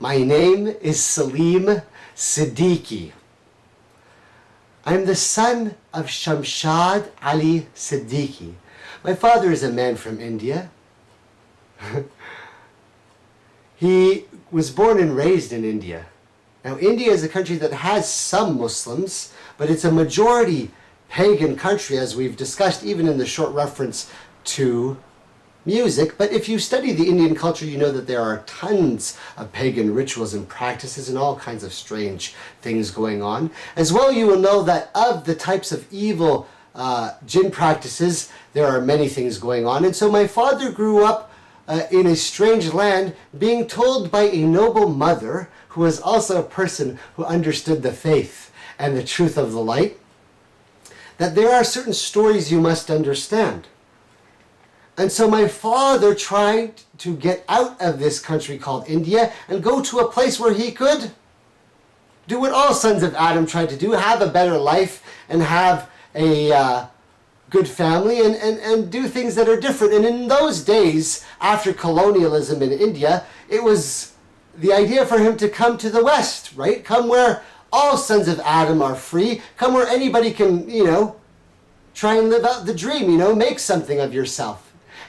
My name is Salim Siddiqui. I'm the son of Shamshad Ali Siddiqui. My father is a man from India. He was born and raised in India. Now, India is a country that has some Muslims, but it's a majority pagan country, as we've discussed even in the short reference to music. But if you study the Indian culture, you know that there are tons of pagan rituals and practices and all kinds of strange things going on. As well, you will know that of the types of evil jinn practices, there are many things going on. And so my father grew up in a strange land, being told by a noble mother, who was also a person who understood the faith and the truth of the light, that there are certain stories you must understand. And so my father tried to get out of this country called India and go to a place where he could do what all sons of Adam tried to do, have a better life and have a good family and do things that are different. And in those days, after colonialism in India, it was the idea for him to come to the West, right? Come where all sons of Adam are free. Come where anybody can, try and live out the dream, make something of yourself.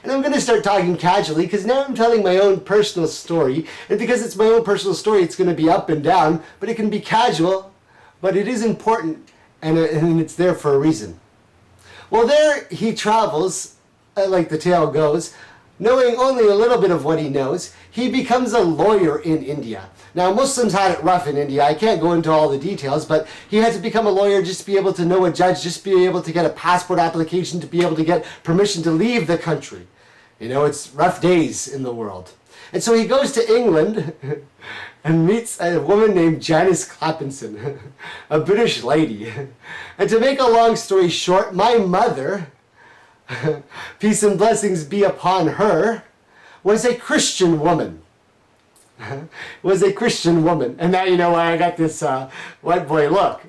And I'm going to start talking casually because now I'm telling my own personal story. And because it's my own personal story, it's going to be up and down, but it can be casual, but it is important and it's there for a reason. Well, there he travels, like the tale goes, knowing only a little bit of what he knows. He becomes a lawyer in India. Now, Muslims had it rough in India. I can't go into all the details, but he had to become a lawyer just to be able to know a judge, just to be able to get a passport application, to be able to get permission to leave the country. It's rough days in the world. And so he goes to England and meets a woman named Janice Clappenson, a British lady. And to make a long story short, my mother, peace and blessings be upon her, was a Christian woman. And now you know why I got this white boy look,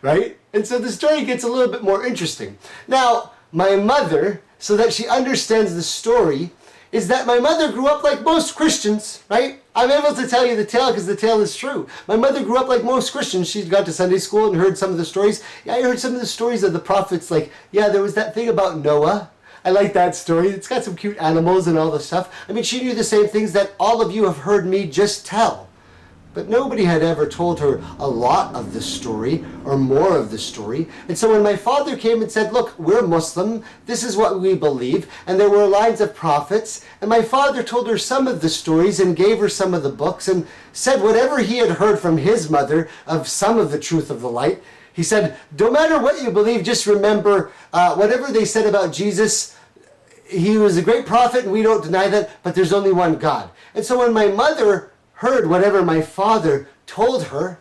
right? And so the story gets a little bit more interesting. Now, my mother, so that she understands the story, is that my mother grew up like most Christians, right? I'm able to tell you the tale because the tale is true. My mother grew up like most Christians. She got to Sunday school and heard some of the stories. Yeah, I heard some of the stories of the prophets, like, there was that thing about Noah. I like that story. It's got some cute animals and all the stuff. I mean, she knew the same things that all of you have heard me just tell. But nobody had ever told her a lot of the story or more of the story. And so when my father came and said, look, we're Muslim, this is what we believe, and there were lines of prophets, and my father told her some of the stories and gave her some of the books and said whatever he had heard from his mother of some of the truth of the light, he said, no matter what you believe, just remember whatever they said about Jesus, he was a great prophet and we don't deny that, but there's only one God. And so when my mother heard whatever my father told her,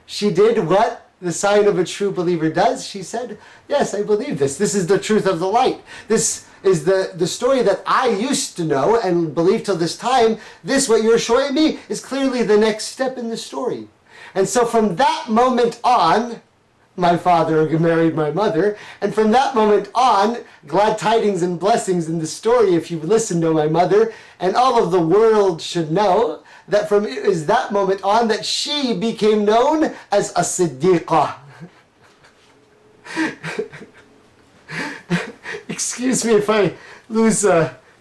she did what the sign of a true believer does. She said, yes, I believe this. This is the truth of the light. This is the story that I used to know and believe till this time. This, what you're showing me, is clearly the next step in the story. And so from that moment on, my father married my mother, and from that moment on, glad tidings and blessings in the story, if you listen to my mother, and all of the world should know that from that moment on that she became known as a Siddiqah. Excuse me if I lose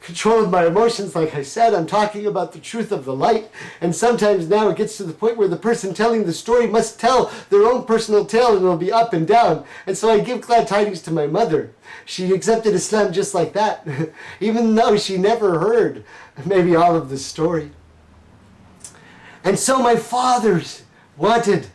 control of my emotions. Like I said, I'm talking about the truth of the light, and sometimes now it gets to the point where the person telling the story must tell their own personal tale, and it'll be up and down. And so I give glad tidings to my mother. She accepted Islam just like that, even though she never heard maybe all of the story. And so my fathers wanted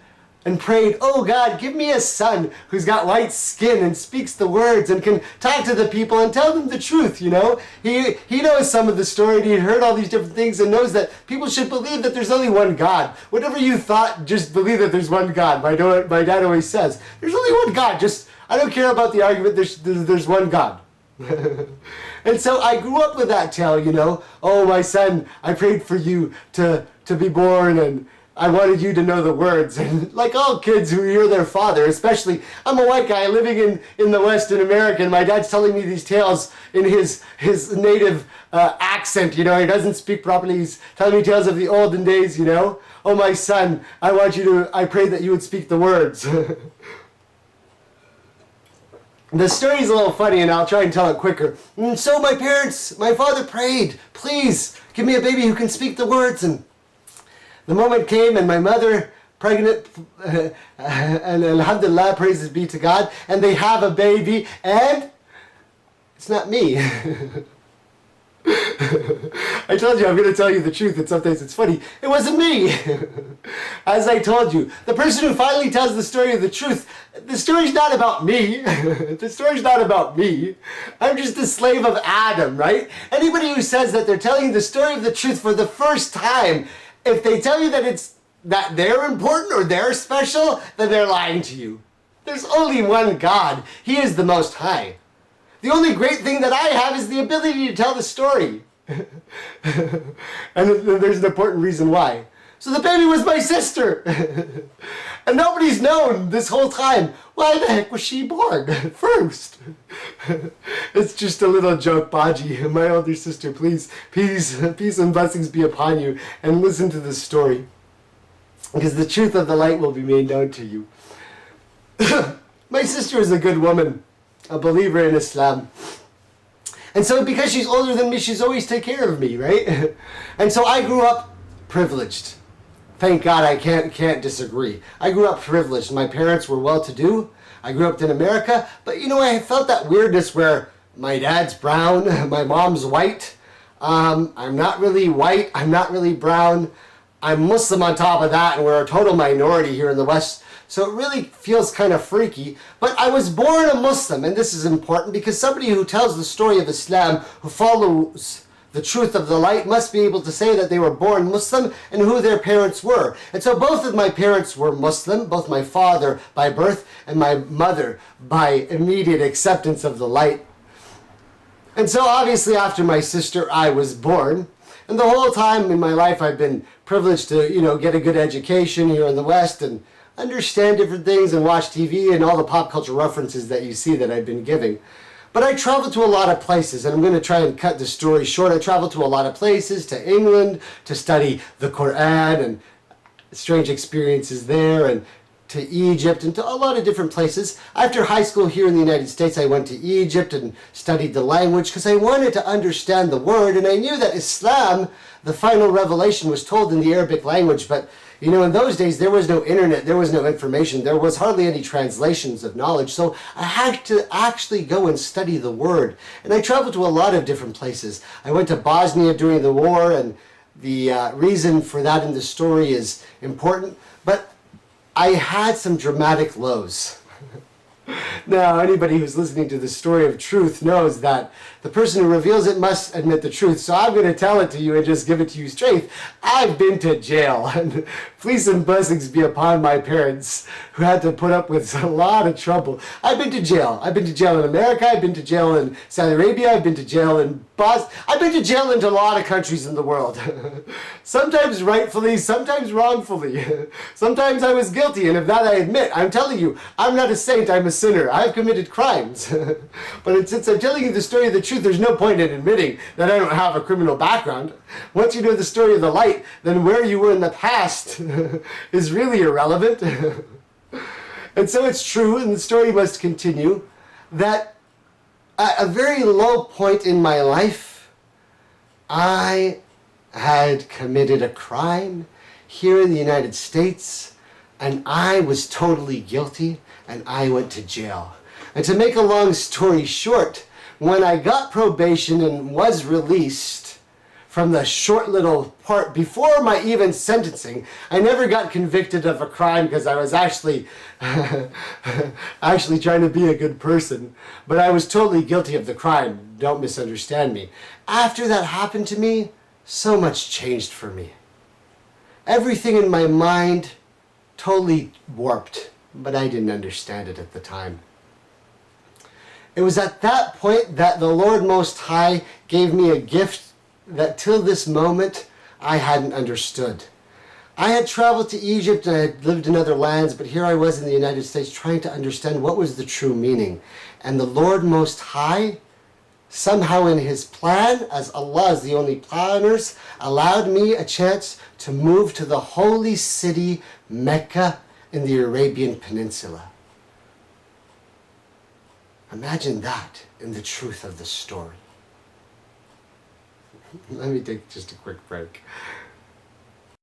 and prayed, oh God, give me a son who's got white skin and speaks the words and can talk to the people and tell them the truth, He knows some of the story and he heard all these different things and knows that people should believe that there's only one God. Whatever you thought, just believe that there's one God. My dad always says, there's only one God. I don't care about the argument, there's one God. And so I grew up with that tale, oh my son, I prayed for you to be born I wanted you to know the words. And like all kids who hear their father, especially, I'm a white guy living in the West in America, and my dad's telling me these tales in his native accent, you know. He doesn't speak properly. He's telling me tales of the olden days, you know. Oh, my son, I pray that you would speak the words. The story's a little funny, and I'll try and tell it quicker. And so my father prayed, please, give me a baby who can speak the words. And the moment came, and my mother, pregnant, and alhamdulillah, praises be to God, and they have a baby, and it's not me. I told you I'm going to tell you the truth, and sometimes it's funny. It wasn't me. As I told you, the person who finally tells the story of the truth, the story's not about me. The story's not about me. I'm just a slave of Adam, right? Anybody who says that they're telling the story of the truth for the first time, if they tell you that they're important or they're special, then they're lying to you. There's only one God. He is the Most High. The only great thing that I have is the ability to tell the story. And there's an important reason why. So the baby was my sister. And nobody's known this whole time, why the heck was she born first? It's just a little joke, Baji. My older sister, please, peace and blessings be upon you, and listen to this story, because the truth of the light will be made known to you. My sister is a good woman, a believer in Islam. And so because she's older than me, she's always taken care of me, right? And so I grew up privileged. Thank God, I can't disagree. I grew up privileged. My parents were well-to-do. I grew up in America. But you know, I felt that weirdness where my dad's brown, my mom's white. I'm not really white. I'm not really brown. I'm Muslim on top of that, and we're a total minority here in the West. So it really feels kind of freaky. But I was born a Muslim, and this is important because somebody who tells the story of Islam, who follows the truth of the light, must be able to say that they were born Muslim and who their parents were. And so both of my parents were Muslim, both my father by birth and my mother by immediate acceptance of the light. And so obviously after my sister, I was born. And the whole time in my life, I've been privileged to, you know, get a good education here in the West and understand different things and watch TV and all the pop culture references that you see that I've been giving. But I traveled to a lot of places, and I'm going to try and cut the story short. I traveled to a lot of places, to England, to study the Quran and strange experiences there, and to Egypt, and to a lot of different places. After high school here in the United States, I went to Egypt and studied the language because I wanted to understand the word, and I knew that Islam, the final revelation, was told in the Arabic language, but you know, in those days, there was no internet, there was no information, there was hardly any translations of knowledge, so I had to actually go and study the word. And I traveled to a lot of different places. I went to Bosnia during the war, and the reason for that in the story is important, but I had some dramatic lows. Now, anybody who's listening to the story of truth knows that the person who reveals it must admit the truth. So I'm going to tell it to you and just give it to you straight. I've been to jail. And peace and blessings be upon my parents who had to put up with a lot of trouble. I've been to jail. I've been to jail in America. I've been to jail in Saudi Arabia. I've been to jail in Bosnia. I've been to jail into a lot of countries in the world. Sometimes rightfully, sometimes wrongfully. Sometimes I was guilty, and of that I admit. I'm telling you, I'm not a saint, I'm a sinner. I've committed crimes. But since I'm telling you the story of the truth, there's no point in admitting that I don't have a criminal background. Once you know the story of the light, then where you were in the past is really irrelevant. And so it's true, and the story must continue, that at a very low point in my life, I had committed a crime here in the United States, and I was totally guilty, and I went to jail. And to make a long story short, when I got probation and was released from the short little part before my even sentencing, I never got convicted of a crime because I was actually trying to be a good person. But I was totally guilty of the crime. Don't misunderstand me. After that happened to me, so much changed for me. Everything in my mind totally warped, but I didn't understand it at the time. It was at that point that the Lord Most High gave me a gift that till this moment I hadn't understood. I had traveled to Egypt and I had lived in other lands, but here I was in the United States trying to understand what was the true meaning. And the Lord Most High, somehow in his plan, as Allah is the only planners, allowed me a chance to move to the holy city, Mecca, in the Arabian Peninsula. Imagine that in the truth of the story. Let me take just a quick break.